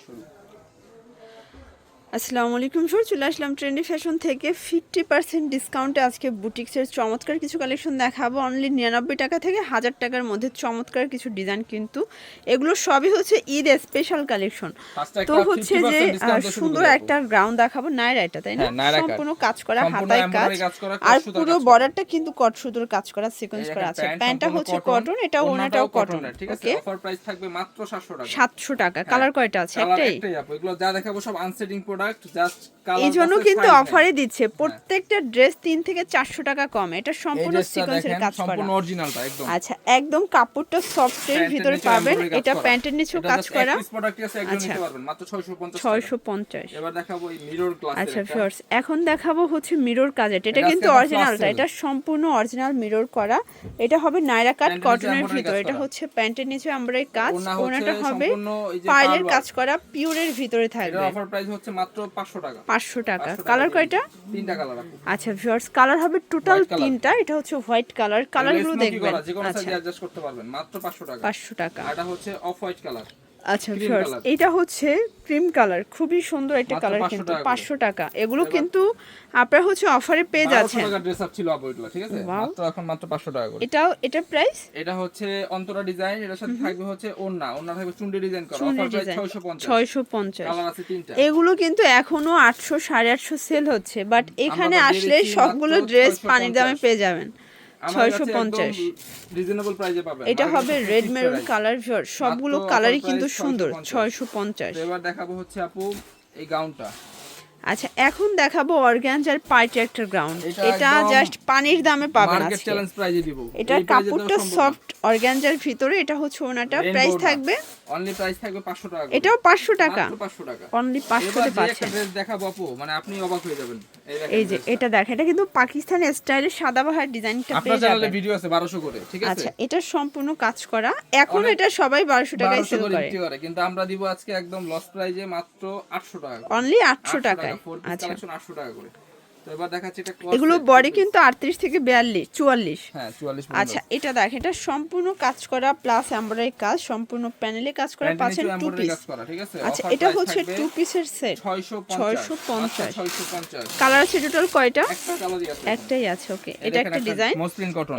শুরু। আসসালামু আলাইকুম স্যার, চলে আসলাম ট্রেন্ডি ফ্যাশন থেকে 50% ডিসকাউন্টে আজকে বুটিক্সের চমৎকার কিছু কালেকশন দেখাবো। অনলি 99 টাকা থেকে 1000 টাকার মধ্যে চমৎকার কিছু ডিজাইন, কিন্তু এগুলো সবই হচ্ছে ঈদ স্পেশাল কালেকশন। তো হচ্ছে যে সুন্দর একটা গ্রাউন্ড দেখাবো, নায়রা এটা, তাই না? সম্পূর্ণ কাজ করা, হাতায় কাজ, আর পুরো বর্ডারটা কিন্তু কট সুতোর কাজ করা, সিকোয়েন্স করা আছে। প্যান্টটা হচ্ছে কটন, এটা ওনাটাও কটন। ঠিক আছে, অফার প্রাইস থাকবে মাত্র 700 টাকা। 700 টাকা। কালার কয়টা আছে? একটাই। এগুলো যা দেখাবো সব আনসেটিং প্রোডাক্ট, জাস্ট কালার। এই জন্য কিন্তু অফারে দিচ্ছে প্রত্যেকটা ড্রেস 3 থেকে 400 টাকা কম। এটা সম্পূর্ণ সিকোয়েন্সের কাজ করা, সম্পূর্ণ অরিজিনালটা একদম। আচ্ছা, একদম কাপড়টা সফটের ভিতরে পাবেন। এটা প্যান্টের নিচেও কাজ করা। এই প্রোডাক্টটি আছে একদম নিতে পারবেন মাত্র 650 650। এবার দেখাবো এই মিরর গ্লাসের। আচ্ছা ভিউয়ার্স, এখন দেখাবো হচ্ছে মিরর কাজের। এটা কিন্তু অরিজিনালটা, এটা সম্পূর্ণ অরিজিনাল মিরর করা। এটা হবে নায়রা কাট কটনের ভিতরে। এটা হচ্ছে প্যান্টের নিচে আমরাই কাজ, ওনাটা হবে পাইলের কাজ করা, পিওরের ভিতরে থাকবে। এটার অফার প্রাইস হচ্ছে মাত্র 500 টাকা। 500 টাকা। কালার কয়টা? তিনটা কালার। আচ্ছা ভিউয়ার্স, কালার হবে টোটাল তিনটা। এটা হচ্ছে হোয়াইট কালার। কালারগুলো দেখবেন। যে কোনো সাইজে অ্যাডজাস্ট করতে পারবেন মাত্র 500 টাকা। 500 টাকা। এটা হচ্ছে অফ হোয়াইট কালার। আচ্ছা ভিউয়ার্স, এটা হচ্ছে ক্রিম কালার, খুবই সুন্দর একটা কালার, কিন্তু 500 টাকা। এগুলো কিন্তু আপনারা হচ্ছে অফারে পেয়ে যাচ্ছেন। 500 টাকা ড্রেস আপ ছিল এগুলো, ঠিক আছে? এখন মাত্র 500 টাকা করে। এটা প্রাইস, এটা হচ্ছে অন্তরা ডিজাইন, এর সাথে থাকবে হচ্ছে ওড়না থাকবে চুন্ডি ডিজাইন করা। Offer price 650। কালার আছে তিনটা। এগুলো কিন্তু এখনো 800 850 সেল হচ্ছে, বাট এখানে আসলে সবগুলো ড্রেস পানির দামে পেয়ে যাবেন। 650 রিজনেবল প্রাইসে পাবেন। এটা হবে রেড মেরুন কালার। সবগুলো কালারই কিন্তু সুন্দর। 650। এবার দেখাবো হচ্ছে আপু এই গাউনটা। আচ্ছা, এখন দেখাবো অর্গানজার পার্টি একটা গ্রাউন্ড। এটা জাস্ট পানির দামে পাবেন আজকে। মার্কেট চ্যালেঞ্জ প্রাইজে দিব। এটা কাপড়টা সফট অর্গানজার ভিতরে। এটা হচ্ছে ওনাটা। প্রাইস থাকবে অনলি প্রাইস থাকবে 500 টাকা। এটাও 500 টাকা। মাত্র 500 টাকা। অনলি 500 তে পাচ্ছেন। একটা ড্রেস দেখাবো আপু, মানে আপনি অবাক হয়ে যাবেন। এই যে এটা দেখেন, এটা কিন্তু পাকিস্তানি স্টাইলে সাদাবাহার ডিজাইনটা পেয়ে যাবেন। আপনার চ্যানেলে ভিডিও আছে 1200 করে, ঠিক আছে? আচ্ছা, এটা সম্পূর্ণ কাজ করা। এখন এটা সবাই 1200 টাকায় সেল করে, কিন্তু আমরা দিব আজকে একদম লস প্রাইজে মাত্র 800 টাকা। অনলি 800 টাকায়। আচ্ছা, 800 টাকা করে। তো এবার দেখাচ্ছি এটা ক্লথ। এগুলো বডি কিন্তু 38 থেকে 42 44। হ্যাঁ 44। আচ্ছা, এটা দেখেন, এটা সম্পূর্ণ কাজ করা প্লাস এমব্রয়ডারি কাজ, সম্পূর্ণ প্যানেলে কাজ করা, পাচ্ছেন টু পিস। আচ্ছা, এটা হচ্ছে টু পিসের সেট 650। কালার আছে টোটাল কয়টা? একটাই আছে। ওকে, এটা একটা ডিজাইন,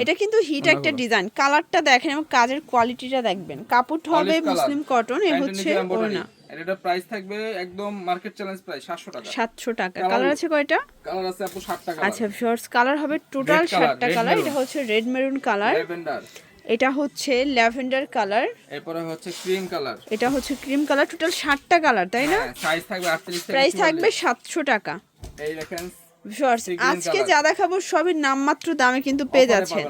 এটা কিন্তু হিট একটা ডিজাইন। কালারটা দেখেন এবং কাজের কোয়ালিটিটা দেখবেন। কাপড় হবে মুসলিম কটন। এ হচ্ছে ওড়না। এটা প্রাইস থাকবে একদম মার্কেট চ্যালেঞ্জ প্রাইস 700 টাকা। 700 টাকা। কালার আছে কয়টা? কালার আছে আপু 7 টাকা। আচ্ছা ভিউয়ার্স, কালার হবে টোটাল 7টা কালার। এটা হচ্ছে রেড মেরুন কালার, ল্যাভেন্ডার, এটা হচ্ছে ল্যাভেন্ডার কালার, এরপরে হচ্ছে ক্রিম কালার, এটা হচ্ছে ক্রিম কালার। টোটাল 7টা কালার, তাই না? সাইজ থাকবে 38 থেকে। প্রাইস থাকবে 700 টাকা। এই দেখেন ভিউয়ার্স, আজকে যা দেখাবো সবই নামমাত্র দামে কিন্তু পেয়ে যাচ্ছেন।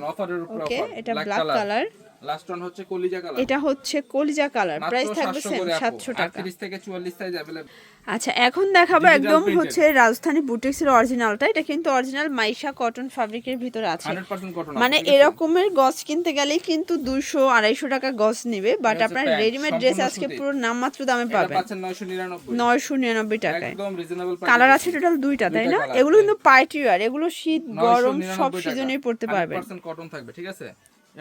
ওকে, এটা ব্ল্যাক কালার, লাস্ট ওয়ান হচ্ছে কলিজা কালার। এটা হচ্ছে কলিজা কালার। প্রাইস থাকবে 700 টাকা। 38 থেকে 44 সাইজ अवेलेबल। আচ্ছা, এখন দেখাবো একদম হচ্ছে রাজস্থানী বুটিক্সের অরিজিনালটা। এটা কিন্তু অরিজিনাল মাইশা কটন ফ্যাব্রিকের ভিতরে আছে, 100% কটন। মানে এরকমের গজ কিনতে গেলেই কিন্তু 200 250 টাকা গজ নেবে, বাট আপনার রেডিমেড ড্রেস আজকে পুরো নামমাত্র দামে পাবেন। এটা পাচ্ছেন 999 টাকায়। একদম রিজনেবল প্রাইস। কালার আছে টোটাল 2টা, তাই না? এগুলো কিন্তু পার্টি ওয়্যার, এগুলো শীত গরম সব সিজনেই পড়তে পারবেন। 100% কটন থাকবে, ঠিক আছে?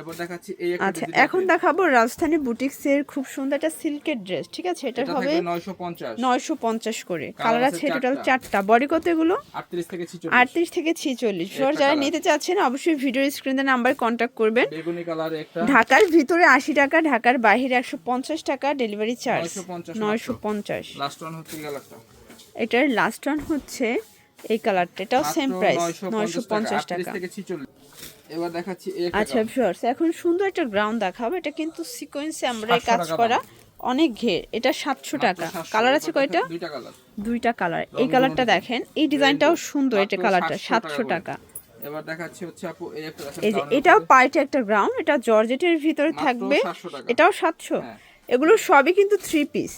এবার দেখাচ্ছি এই একটা। আচ্ছা, এখন দেখাবো রাজস্থানী বুটিক্সের খুব সুন্দর একটা সিল্কের ড্রেস, ঠিক আছে? এটা হবে 950 করে। কালার আছে টোটাল 4টা। বডি কত এগুলো? 38 থেকে 46। 38 থেকে 46। যারা নিতে চাচ্ছেন অবশ্যই ভিডিওর স্ক্রিনে নাম্বার কন্টাক্ট করবেন। বেগুনি কালার একটা। ঢাকার ভিতরে 80 টাকা, ঢাকার বাইরে 150 টাকা ডেলিভারি চার্জ। 950। লাস্ট ওয়ান হচ্ছে এই কালারটা। এটার লাস্ট ওয়ান হচ্ছে এই কালারটা। এটাও সেম প্রাইস 950 টাকা। 38 থেকে 46। এবার দেখাচ্ছি এই একটা। আচ্ছা ভিউয়ার্স, এখন সুন্দর একটা গ্রাউন্ড দেখাবো। এটা কিন্তু সিকোয়েন্সে আমরা কাজ করা, অনেক ঘের। এটা 700 টাকা। কালার আছে কয়টা? 2টা কালার। 2টা কালার। এই কালারটা দেখেন, এই ডিজাইনটাও সুন্দর। এটা কালারটা 700 টাকা। এবার দেখাচ্ছি হচ্ছে আপু এই একটা আছে। এই যে এটাও পার্টি একটা গ্রাউন্ড। এটা জর্জেটের ভিতরে থাকবে, এটাও 700। এগুলো সবই কিন্তু 3 পিস।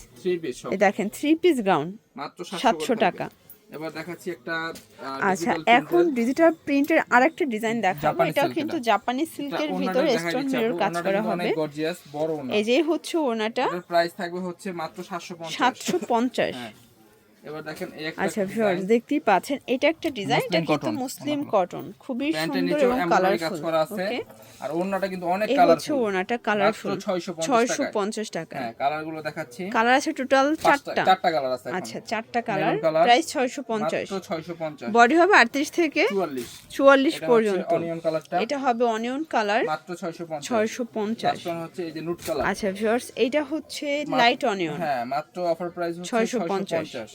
এই দেখেন 3 পিস গ্রাউন্ড মাত্র 700 টাকা। এবার দেখাচ্ছি একটা। আচ্ছা, এখন ডিজিটাল প্রিন্টের আরেকটা ডিজাইন দেখাবো। এটাও কিন্তু জাপানি সিল্কের ভিতরে স্টোন মিরর কাজ করা হবে। গর্জিয়াস বড় ওনা। এই যে হচ্ছে ওনাটা। এর প্রাইস থাকবে হচ্ছে মাত্র 750। 750। এবার দেখেন এই একটা আচ্ছা ভিউয়ার্স দেখতেই পাচ্ছেন এটা একটা ডিজাইন, এটা কিন্তু মুসলিম কটন, খুবই সুন্দর এবং কালারফুল। ওকে, আর ওড়নাটা কিন্তু অনেক এই কালারফুল, হচ্ছে ওড়নাটা কালারফুল, 650 টাকা। হ্যাঁ, কালারগুলো দেখাচ্ছি। কালার আছে টোটাল 4টা। 4টা কালার আছে এখন। আচ্ছা 4টা কালার, প্রাইস 650। মাত্র 650। বডি হবে 38 থেকে 44 পর্যন্ত। অনিয়ন কালারটা, এটা হবে অনিয়ন কালার, মাত্র 650। 650। লাস্ট ওয়ান হচ্ছে এই যে নুট কালার। আচ্ছা ভিউয়ার্স এইটা হচ্ছে লাইট অনিয়ন, হ্যাঁ, মাত্র অফার প্রাইস হচ্ছে 650।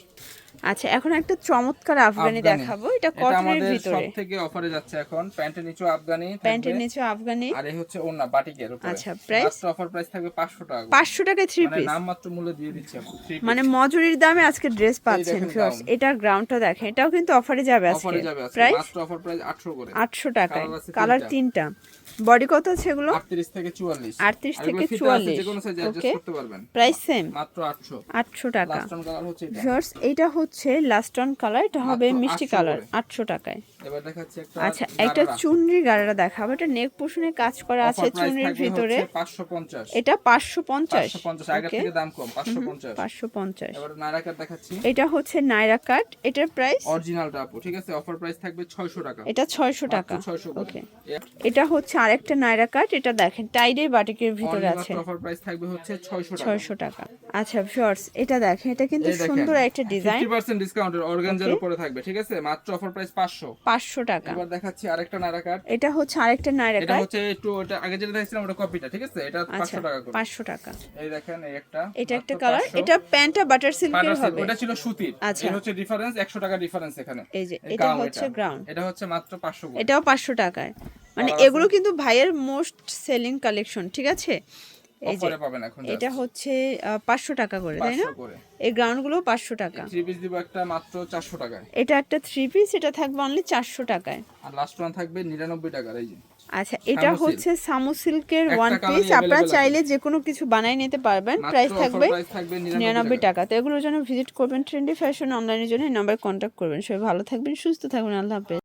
আচ্ছা এখন একটা চমৎকার আফগানি দেখাবো, এটা এটা কটনের আমাদের ভিতরে, সবথেকে অফারে যাচ্ছে এখন। প্যান্টের নিচেও আফগানি থাকবে, প্যান্টের নিচে আফগানি, আর এই হচ্ছে ওড়না বাটিকের উপরে। আচ্ছা প্রাইস মাত্র অফার প্রাইস থাকবে 500 টাকা। 500 টাকায় 3 মানে পিস, নাম মাত্র মূল্য দিয়ে দিচ্ছি আমরা 3 পিস। মানে মজুরির দামে আজকে ড্রেস পাচ্ছেন ভিউয়ার্স। এটা গ্রাউন্ডটা দেখেন, এটাও কিন্তু অফারে যাবে আজকে। অফারে যাবে আজকে প্রাইস মাত্র অফার প্রাইস 800 করে, 800 টাকায়। কালার 3টা। বডি কত আছে এগুলো? 38 থেকে 44। 38 থেকে 44। যে কোনো সাইজ অ্যাডজাস্ট করতে পারবেন। প্রাইস সেম, মাত্র 800। 800 টাকা। লাস্ট অন কালার হচ্ছে এটা। ভিউয়ার্স এটা হচ্ছে লাস্ট অন কালার, এটা হবে মিষ্টি কালার, 800 টাকায়। এবার দেখাচ্ছি একটা। আচ্ছা একটা চুনরি গাড়ারা দেখাবো, এটা নেক পোর্শনে কাজ করা আছে চুনরির ভিতরে। 550। এটা 550। 550 আগে থেকে দাম কম, 550। 550। এবার নায়রা কাট দেখাচ্ছি। এটা হচ্ছে নায়রা কাট, এটার প্রাইস অরিজিনালটা আপু, ঠিক আছে? অফার প্রাইস থাকবে 600 টাকা। এটা 600 টাকা। 600 ওকে, এটা হচ্ছে আরেকটা নায়রা কাট, এটা দেখেন টাইডে বাটিকের ভিতরে আছে। অফার প্রাইস থাকবে হচ্ছে 600 টাকা। 600 টাকা। আচ্ছা ভিউয়ার্স এটা দেখেন, এটা কিন্তু সুন্দর একটা ডিজাইন, 50% ডিসকাউন্টের অর্গানজার উপরে থাকবে, ঠিক আছে? মাত্র অফার প্রাইস 500 টাকা। এবার দেখাচ্ছি আরেকটা নায়রা কাট। এটা হচ্ছে আরেকটা নায়রা এটা কাট, হচ্ছে একটু ওটা আগে যেটা দেখছিলাম ওটা কপিটা, ঠিক আছে? এটা 500 টাকা করে। 500 টাকা। এই দেখেন এই একটা, এটা একটা কালার, এটা প্যান্টটা বাটার সিল্কের হবে। ওটা ছিল সুতির। আচ্ছা, এই হচ্ছে ডিফারেন্স, 100 টাকা ডিফারেন্স এখানে। এই যে এটা হচ্ছে গ্রাউন্ড, এটা হচ্ছে মাত্র 500 করে। এটাও 500 টাকায়। মানে এগুলো কিন্তু ভাইয়ের মোস্ট সেলিং কালেকশন, ঠিক আছে? এই যে অফারে পাবেন এখন। এটা হচ্ছে 500 টাকা করে, তাই না? 500 করে। এই গ্রাউন্ডগুলো 500 টাকা। 3 পিস দিব একটা মাত্র 400 টাকায়। এটা একটা 3 পিস, এটা থাকবে অনলি 400 টাকায়। আর লাস্ট ওয়ান থাকবে 99 টাকার। এই যে আচ্ছা এটা হচ্ছে সামু সিল্কের ওয়ান পিস, আপনারা চাইলে যে কোনো কিছু বানাই নিতে পারবেন। প্রাইস থাকবে 99 টাকা। তো এগুলোর জন্য ভিজিট করবেন ট্রেন্ডি ফ্যাশন অনলাইনের জন্য, এই নাম্বারে কন্ট্যাক্ট করবেন। সবাই ভালো থাকবেন, সুস্থ থাকবেন, আল্লাহ হাফেজ।